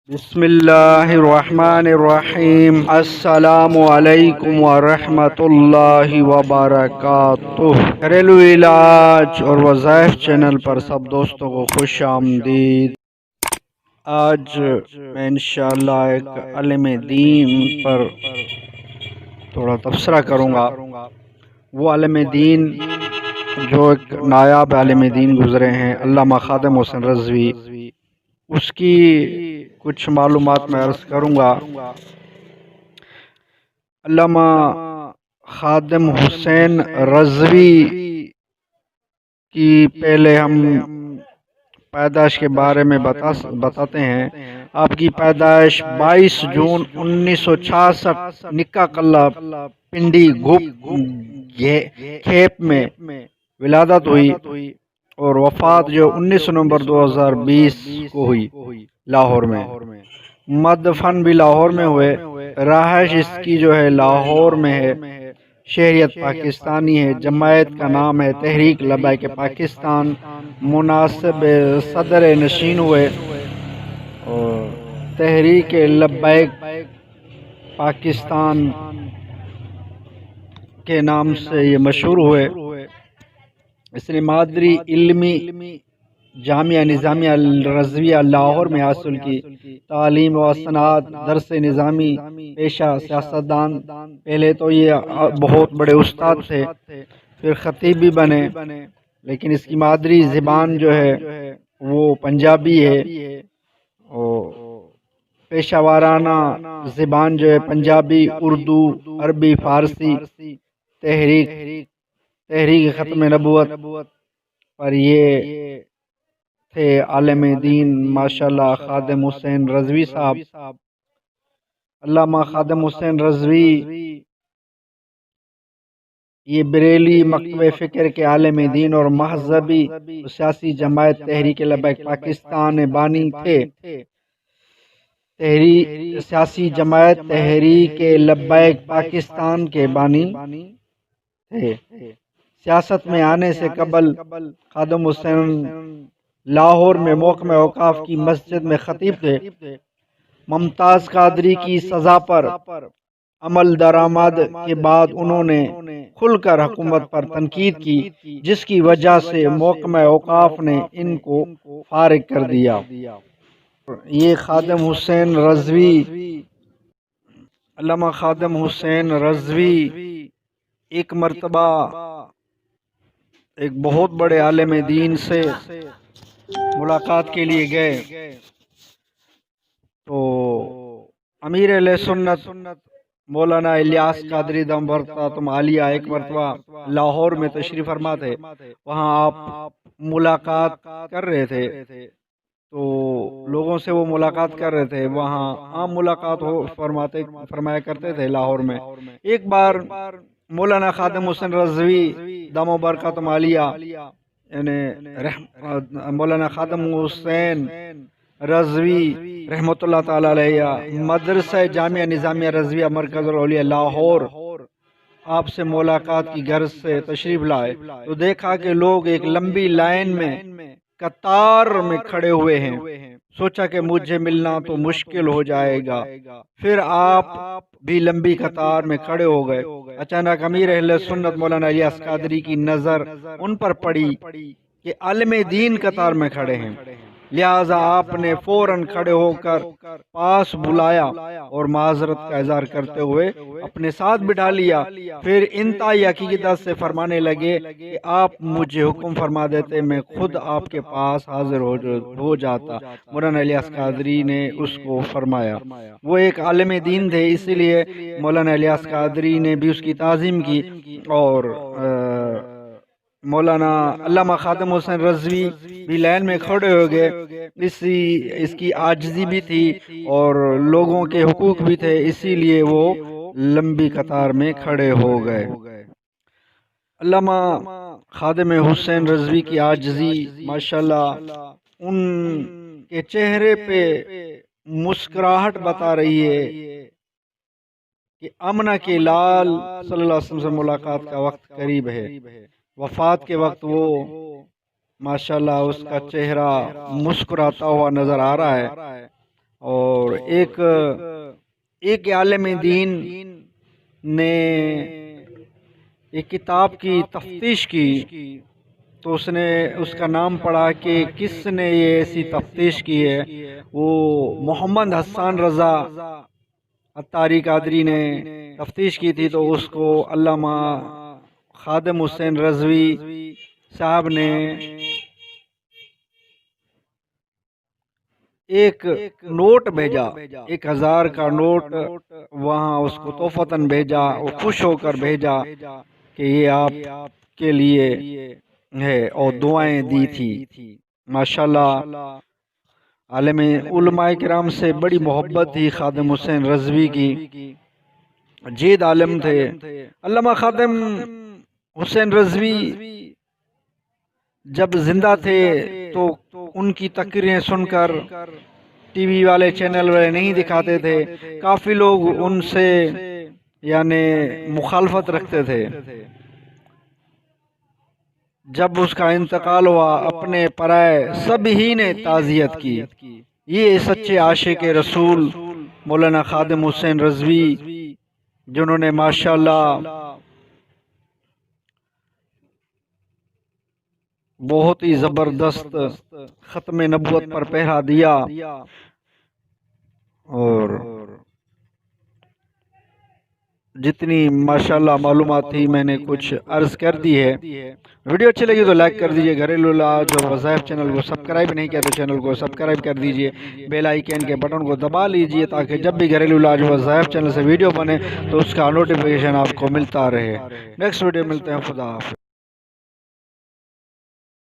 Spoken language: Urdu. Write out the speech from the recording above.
بسم اللہ الرحمن الرحیم۔ السلام علیکم ورحمۃ اللہ وبرکاتہ۔ گھریلو علاج اور وظائف چینل پر سب دوستوں کو خوش آمدید۔ آج میں انشاءاللہ ایک عالم دین پر تھوڑا تبصرہ کروں گا۔ وہ عالم دین جو ایک نایاب عالم دین گزرے ہیں، علامہ خادم حسین رضوی، اس کی کچھ معلومات میں عرض کروں گا۔ علامہ خادم حسین رضوی کی پہلے ہم پیدائش کے بارے میں بتاتے ہیں۔ آپ کی پیدائش 22 جون 1966 نکا قلعہ پنڈی گھوپ کھیپ میں ولادت ہوئی اور وفات جو 19 نومبر 2020 کو ہوئی لاہور میں۔ مدفن بھی لاہور میں ہوئے۔ رہائش اس کی جو ہے لاہور میں ہے۔ شہریت پاکستانی ہے۔ جماعت کا نام ہے تحریک لبیک پاکستان۔ مناسب صدر نشین ہوئے اور تحریک لبیک پاکستان کے نام سے یہ مشہور ہوئے۔ اس نے مادری علمی جامعہ نظامیہ رضویہ لاہور میں حاصل کی۔ تعلیم و صنعت، درس نظامی، پیشہ سیاستدان۔ پہلے تو یہ بہت بڑے استاد تھے، پھر خطیب بھی بنے، لیکن اس کی مادری زبان جو ہے وہ پنجابی ہے اور پیشہ وارانہ زبان جو ہے پنجابی، اردو، عربی، فارسی۔ تحریک ختم نبوت پر یہ تھے عالم دین ماشاءاللہ خادم حسین رضوی صاحب۔ علامہ خادم حسین رضوی یہ بریلی مکتب فکر کے عالم دین اور مذہبی سیاسی جماعت تحریک لبیک پاکستان بانی تھے۔ سیاسی جماعت تحریک لبیک پاکستان کے بانی تھے۔ سیاست میں آنے سے قبل خادم حسین لاہور میں محکمہ اوقاف کی مسجد میں خطیب تھے۔ ممتاز قادری کی سزا پر عمل درآمد کے بعد انہوں نے کھل کر حکومت پر تنقید کی، جس کی وجہ سے محکمہ اوقاف نے ان کو فارغ کر دیا۔ یہ خادم حسین رضوی، علامہ خادم حسین رضوی ایک مرتبہ ایک بہت بڑے عالم دین سے ملاقات کے لیے گئے تو امیر اہل سنت مولانا الیاس قادری دم برکاتہم عالیہ ایک مرتبہ لاہور میں تشریف فرما تھے۔ وہاں آپ ملاقات کر رہے تھے تو لوگوں سے وہ ملاقات کر رہے تھے، وہاں عام ملاقات فرمایا کرتے تھے لاہور میں۔ ایک بار مولانا خادم حسین رضوی دم برکاتہم عالیہ یعنی مولانا خادم حسین رضوی رحمۃ اللہ تعالی علیہ مدرسہ جامعہ نظامیہ رضویہ مرکز الاولیاء لاہور آپ سے ملاقات کی غرض سے تشریف لائے تو دیکھا کہ لوگ ایک لمبی لائن میں قطار میں کھڑے ہوئے ہیں۔ سوچا کہ مجھے ملنا تو مشکل ہو جائے گا، پھر آپ بھی لمبی قطار میں کھڑے ہو گئے۔ اچانک امیر اہل سنت مولانا الیاس قادری کی نظر ان پر پڑی کہ عالم دین قطار میں کھڑے ہیں، لہذا آپ نے فوراً کھڑے ہو کر پاس بلایا اور معذرت کا اظہار کرتے ہوئے اپنے ساتھ بٹھا لیا۔ پھر انتہائی عقیدت سے فرمانے لگے کہ آپ مجھے حکم فرما دیتے، میں خود آپ کے پاس حاضر ہو جاتا۔ مولانا الیاس قادری نے اس کو فرمایا۔ وہ ایک عالم دین تھے، اسی لیے مولانا الیاس قادری نے بھی اس کی تعظیم کی اور مولانا علامہ خادم حسین رضوی بھی لائن میں کھڑے ہو گئے۔ اس کی عاجزی بھی تھی اور لوگوں کے حقوق بھی تھے، اسی لیے وہ لمبی قطار میں کھڑے ہو گئے۔ علامہ خادم حسین رضوی کی عاجزی ماشاءاللہ ان کے چہرے پہ مسکراہٹ بتا رہی ہے کہ آمنہ کے لال صلی اللہ علیہ وسلم سے ملاقات کا وقت قریب ہے۔ وفات کے وقت وہ ماشاءاللہ اس کا چہرہ مسکراتا ہوا نظر آ رہا ہے اور ایک عالم دین نے ایک کتاب کی تفتیش کی تو اس نے اس کا نام پڑھا کہ کس نے یہ ایسی تفتیش کی ہے. وہ محمد حسان رضا عطاری قادری نے تفتیش کی تھی. تو اس کو علامہ خادم حسین رضوی صاحب نے ایک نوٹ بھیجا، 1000 کا نوٹ وہاں اس کو تحفتاً بھیجا. وہ خوش ہو کر بھیجا کہ یہ آپ کے لیے ہے اور دعائیں دی تھی. ماشاءاللہ عالم علماء کرام سے بڑی محبت تھی خادم حسین رضوی کی. جید عالم تھے. علامہ خادم حسین رضوی جب زندہ تھے تو ان کی تقریریں سن کر ٹی وی والے چینل والے نہیں دکھاتے تھے. کافی لوگ ان سے یعنی مخالفت رکھتے تھے. جب اس کا انتقال ہوا اپنے پرائے سب ہی نے تعزیت کی. یہ سچے عاشق رسول مولانا خادم حسین رضوی جنہوں نے ماشاءاللہ بہت ہی زبردست ختم نبوت پر پہرا دیا. اور جتنی ماشاءاللہ معلومات تھی میں نے کچھ عرض کر دی ہے. ویڈیو اچھی لگی تو لائک کر دیجئے. گھریلو علاج اور وظائف چینل کو سبسکرائب نہیں کیا تو چینل کو سبسکرائب کر دیجئے. بیل آئیکن کے بٹن کو دبا لیجئے تاکہ جب بھی گھریلو علاج اور وظائف چینل سے ویڈیو بنے تو اس کا نوٹیفیکیشن آپ کو ملتا رہے. نیکسٹ ویڈیو ملتے ہیں. خدا حافظ.